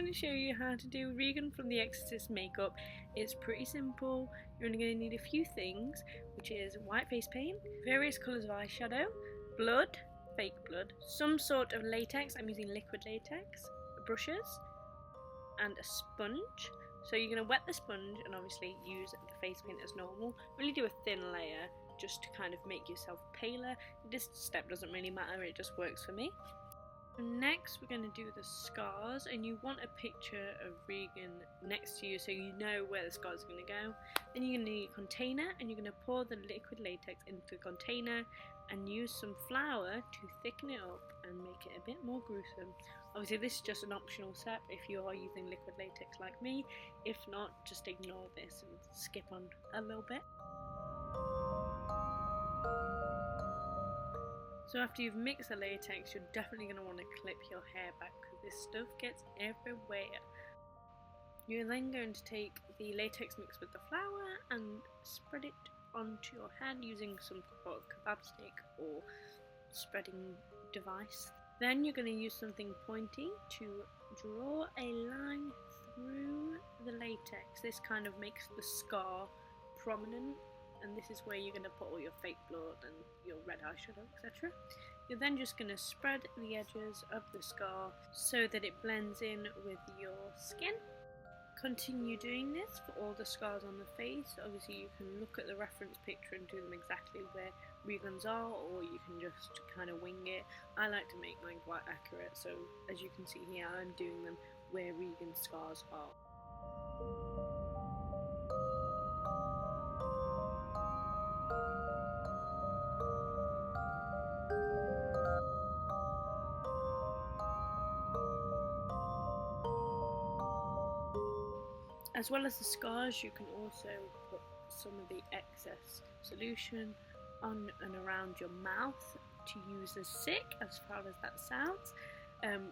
going to show you how to do Regan from the Exorcist makeup. It's pretty simple. You're only going to need a few things, which is white face paint, various colours of eyeshadow, blood, fake blood, some sort of latex, I'm using liquid latex, brushes, and a sponge. So you're going to wet the sponge and obviously use the face paint as normal. Really do a thin layer just to kind of make yourself paler. This step doesn't really matter, it just works for me. Next we're going to do the scars, and you want a picture of Regan next to you so you know where the scars are going to go. Then you're going to need a container, and you're going to pour the liquid latex into the container and use some flour to thicken it up and make it a bit more gruesome. Obviously this is just an optional step if you are using liquid latex like me. If not, just ignore this and skip on a little bit. So after you've mixed the latex, you're definitely going to want to clip your hair back because this stuff gets everywhere. You're then going to take the latex mix with the flour and spread it onto your hand using some sort of kebab stick or spreading device. Then you're going to use something pointy to draw a line through the latex. This kind of makes the scar prominent, and this is where you're going to put all your fake blood and your red eyeshadow, etc. You're then just going to spread the edges of the scar so that it blends in with your skin. Continue doing this for all the scars on the face. Obviously you can look at the reference picture and do them exactly where Regan's are, or you can just kind of wing it. I like to make mine quite accurate, so as you can see here I'm doing them where Regan's scars are. As well as the scars, you can also put some of the excess solution on and around your mouth to use as sick, as far as that sounds,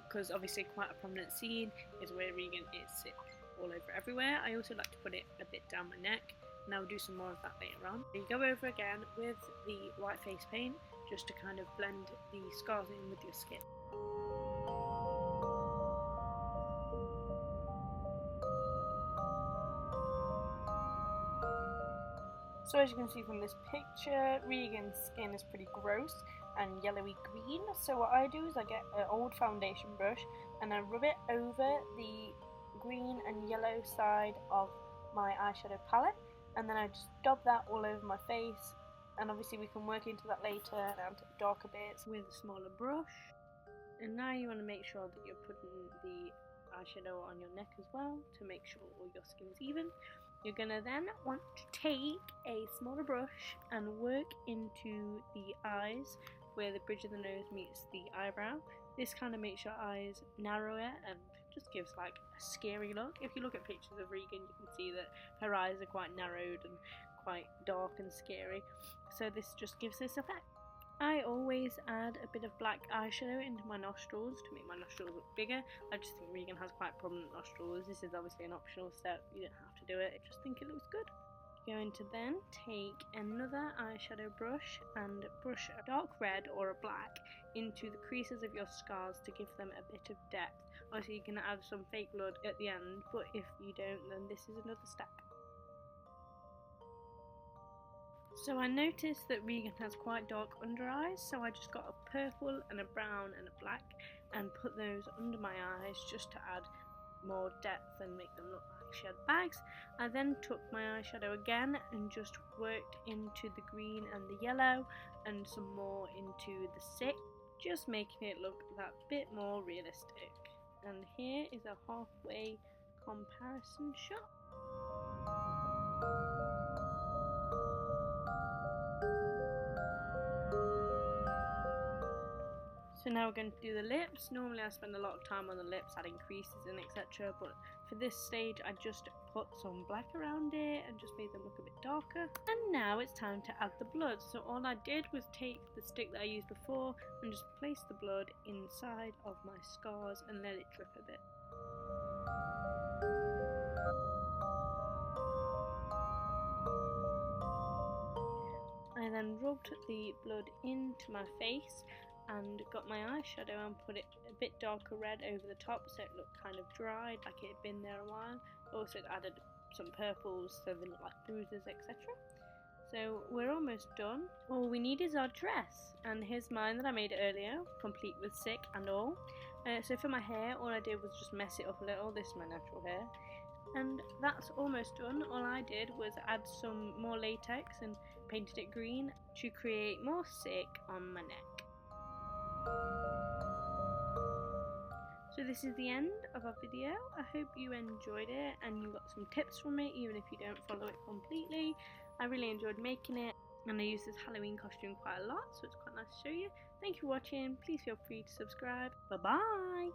because obviously quite a prominent scene is where Regan is sick all over everywhere. I also like to put it a bit down my neck, and I'll do some more of that later on. You go over again with the white face paint just to kind of blend the scars in with your skin. So as you can see from this picture, Regan's skin is pretty gross and yellowy green. So what I do is I get an old foundation brush and I rub it over the green and yellow side of my eyeshadow palette, and then I just dab that all over my face. And obviously we can work into that later down to darker bits with a smaller brush. And now you want to make sure that you're putting the eyeshadow on your neck as well to make sure all your skin is even. You're going to then want to take a smaller brush and work into the eyes where the bridge of the nose meets the eyebrow. This kind of makes your eyes narrower and just gives like a scary look. If you look at pictures of Regan, you can see that her eyes are quite narrowed and quite dark and scary. So this just gives this effect. I always add a bit of black eyeshadow into my nostrils to make my nostrils look bigger. I just think Regan has quite prominent nostrils. This is obviously an optional step, you don't have to do it, I just think it looks good. You're going to then take another eyeshadow brush and brush a dark red or a black into the creases of your scars to give them a bit of depth. Obviously you can add some fake blood at the end, but if you don't, then this is another step. So I noticed that Regan has quite dark under eyes, so I just got a purple and a brown and a black and put those under my eyes just to add more depth and make them look like she had bags. I then took my eyeshadow again and just worked into the green and the yellow and some more into the sick, just making it look that bit more realistic. And here is a halfway comparison shot. So now we're going to do the lips. Normally I spend a lot of time on the lips adding creases and etc, but for this stage I just put some black around it and just made them look a bit darker. And now it's time to add the blood. So all I did was take the stick that I used before and just place the blood inside of my scars and let it drip a bit. I then rubbed the blood into my face and got my eyeshadow and put it a bit bit darker red over the top so it looked kind of dried, like it had been there a while. Also added some purples so they look like bruises, etc. So we're almost done. All we need is our dress, and here's mine that I made earlier, complete with sick and all. So for my hair, all I did was just mess it up a little. This is my natural hair. And that's almost done. All I did was add some more latex and painted it green to create more sick on my neck. So this is the end of our video. I hope you enjoyed it and you got some tips from it, even if you don't follow it completely. I really enjoyed making it, and I use this Halloween costume quite a lot, so it's quite nice to show you. Thank you for watching. Please feel free to subscribe. Bye bye!